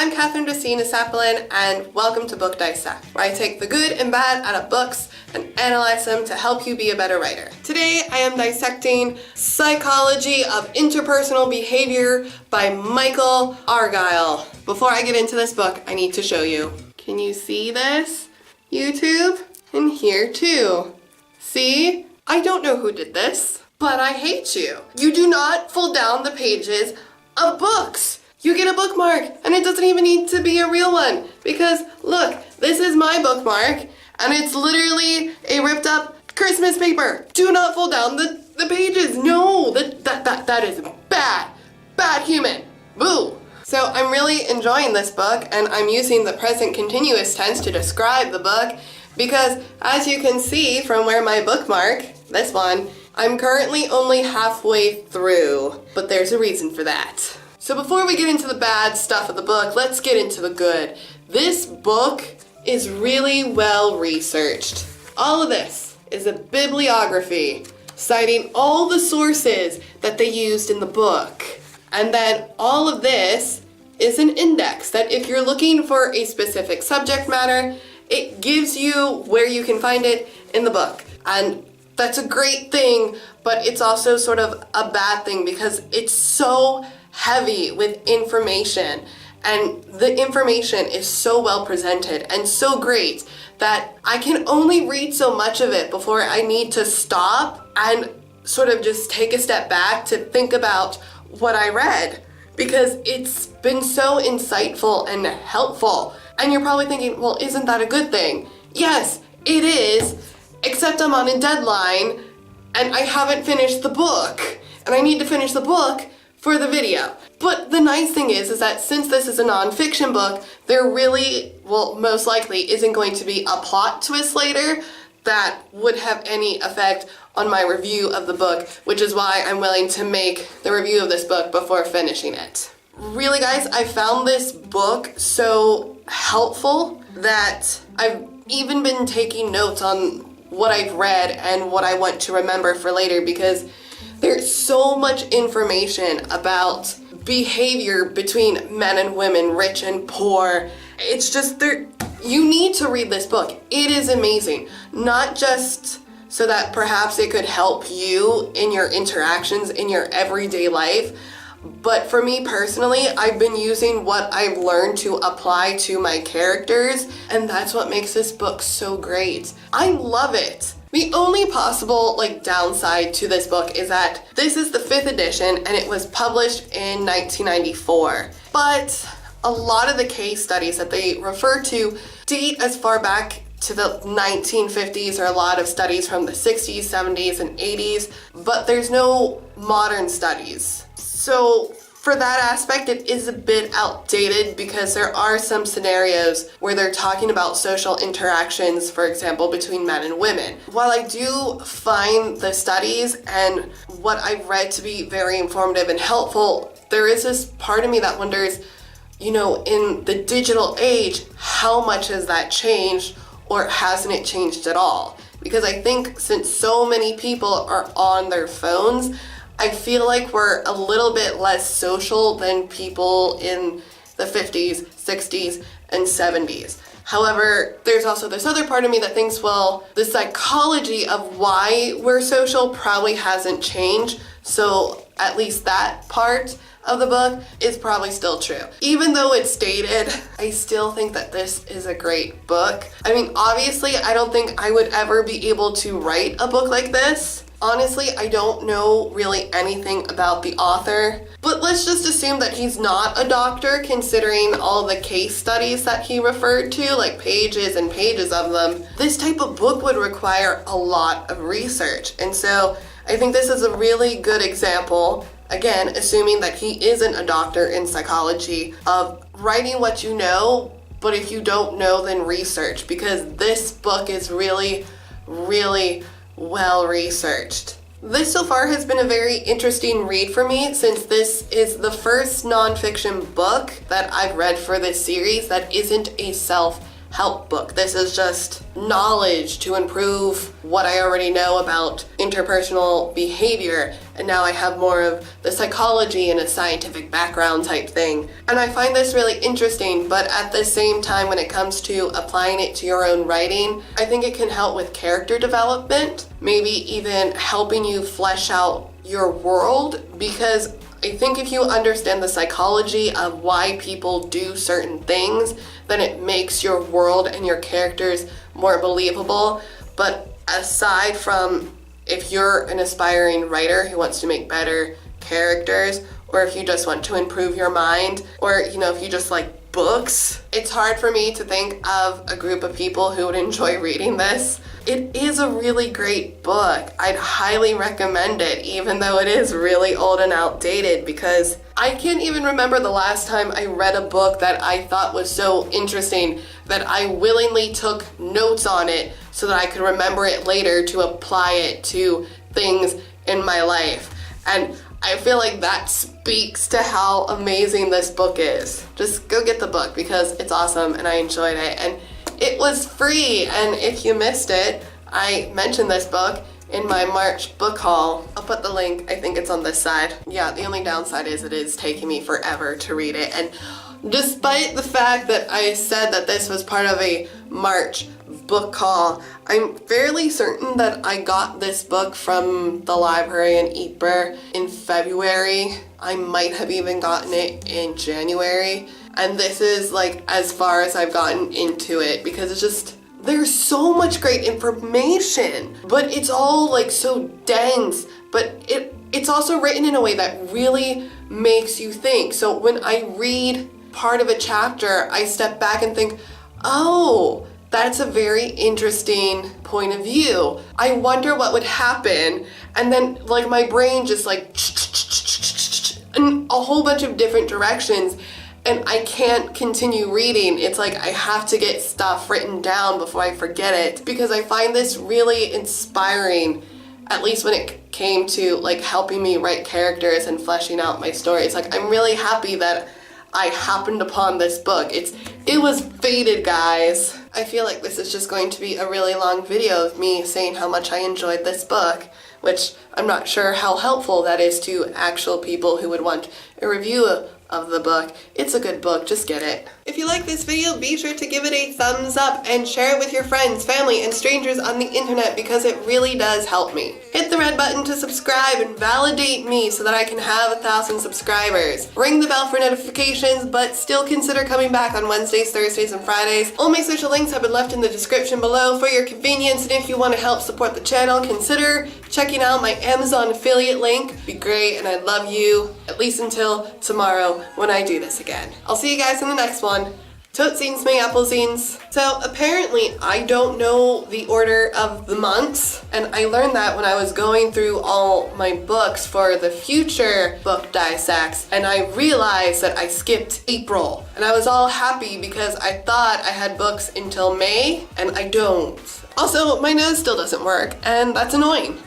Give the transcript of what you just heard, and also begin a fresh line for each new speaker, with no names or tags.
I'm Kathryn DeSinaasappelen, and welcome to Book Dissect, where I take the good and bad out of books and analyze them to help you be a better writer. Today I am dissecting Psychology of Interpersonal Behavior by Michael Argyle. Before I get into this book, I need to show you. Can you see this? YouTube? And here too. See? I don't know who did this, but I hate you. You do not fold down the pages of books. You get a bookmark, and it doesn't even need to be a real one, because look, this is my bookmark, and it's literally a ripped up Christmas paper. Do not fold down the pages. No, that is bad human. Boo. So I'm really enjoying this book, and I'm using the present continuous tense to describe the book, because as you can see from where my bookmark, this one, I'm currently only halfway through, but there's a reason for that. So before we get into the bad stuff of the book, let's get into the good. This book is really well researched. All of this is a bibliography citing all the sources that they used in the book. And then all of this is an index that if you're looking for a specific subject matter, it gives you where you can find it in the book. And that's a great thing, but it's also sort of a bad thing because it's so heavy with information, and the information is so well presented and so great that I can only read so much of it before I need to stop and sort of just take a step back to think about what I read, because it's been so insightful and helpful. And you're probably thinking, well, isn't that a good thing? Yes, it is, except I'm on a deadline and I haven't finished the book, and I need to finish the book for the video. But the nice thing is that since this is a nonfiction book, there really, well, most likely isn't going to be a plot twist later that would have any effect on my review of the book, which is why I'm willing to make the review of this book before finishing it. Really, guys, I found this book so helpful that I've even been taking notes on what I've read and what I want to remember for later, because there's so much information about behavior between men and women, rich and poor. It's just you need to read this book. It is amazing. Not just so that perhaps it could help you in your interactions in your everyday life, but for me personally, I've been using what I've learned to apply to my characters, and that's what makes this book so great. I love it. The only possible downside to this book is that this is the 5th edition and it was published in 1994. But a lot of the case studies that they refer to date as far back to the 1950s, or a lot of studies from the 60s, 70s, and 80s, but there's no modern studies. So for that aspect, it is a bit outdated because there are some scenarios where they're talking about social interactions, for example, between men and women. While I do find the studies and what I've read to be very informative and helpful, there is this part of me that wonders, in the digital age, how much has that changed, or hasn't it changed at all? Because I think since so many people are on their phones, I feel like we're a little bit less social than people in the 50s, 60s, and 70s. However, there's also this other part of me that thinks, well, the psychology of why we're social probably hasn't changed, so at least that part of the book is probably still true. Even though it's dated, I still think that this is a great book. I mean, obviously, I don't think I would ever be able to write a book like this. Honestly, I don't know really anything about the author, but let's just assume that he's not a doctor, considering all the case studies that he referred to, like pages and pages of them. This type of book would require a lot of research, and so I think this is a really good example, again, assuming that he isn't a doctor in psychology, of writing what you know, but if you don't know, then research, because this book is really, really well researched. This so far has been a very interesting read for me, since this is the first nonfiction book that I've read for this series that isn't a self self-help book. This is just knowledge to improve what I already know about interpersonal behavior, and now I have more of the psychology and a scientific background type thing. And I find this really interesting, but at the same time, when it comes to applying it to your own writing, I think it can help with character development, maybe even helping you flesh out your world, because I think if you understand the psychology of why people do certain things, then it makes your world and your characters more believable. But aside from if you're an aspiring writer who wants to make better characters, or if you just want to improve your mind, or if you just like books, it's hard for me to think of a group of people who would enjoy reading this. It is a really great book. I'd highly recommend it, even though it is really old and outdated, because I can't even remember the last time I read a book that I thought was so interesting that I willingly took notes on it so that I could remember it later to apply it to things in my life. And I feel like that speaks to how amazing this book is. Just go get the book because it's awesome and I enjoyed it. And it was free, and if you missed it, I mentioned this book in my March book haul. I'll put the link, I think it's on this side. Yeah, the only downside is it is taking me forever to read it, and despite the fact that I said that this was part of a March book haul, I'm fairly certain that I got this book from the library in Ypres in February. I might have even gotten it in January. And this is like as far as I've gotten into it, because it's just, there's so much great information, but it's all like so dense, but it's also written in a way that really makes you think. So when I read part of a chapter, I step back and think, oh, that's a very interesting point of view. I wonder what would happen. And then like my brain just like in a whole bunch of different directions. And I can't continue reading. It's like I have to get stuff written down before I forget it, because I find this really inspiring, at least when it came to like helping me write characters and fleshing out my stories. Like I'm really happy that I happened upon this book. It was fated, guys. I feel like this is just going to be a really long video of me saying how much I enjoyed this book, which I'm not sure how helpful that is to actual people who would want a review of the book. It's a good book, just get it. If you like this video, be sure to give it a thumbs up and share it with your friends, family, and strangers on the internet, because it really does help me. Hit the red button to subscribe and validate me so that I can have 1,000 subscribers. Ring the bell for notifications, but still consider coming back on Wednesdays, Thursdays, and Fridays. All my social links have been left in the description below for your convenience, and if you want to help support the channel, consider checking out my Amazon affiliate link. It'd be great, and I'd love you, at least until tomorrow when I do this again. I'll see you guys in the next one. Tootsies, my applesines. So apparently I don't know the order of the months, and I learned that when I was going through all my books for the future book dissects, and I realized that I skipped April, and I was all happy because I thought I had books until May, and I don't. Also, my nose still doesn't work, and that's annoying.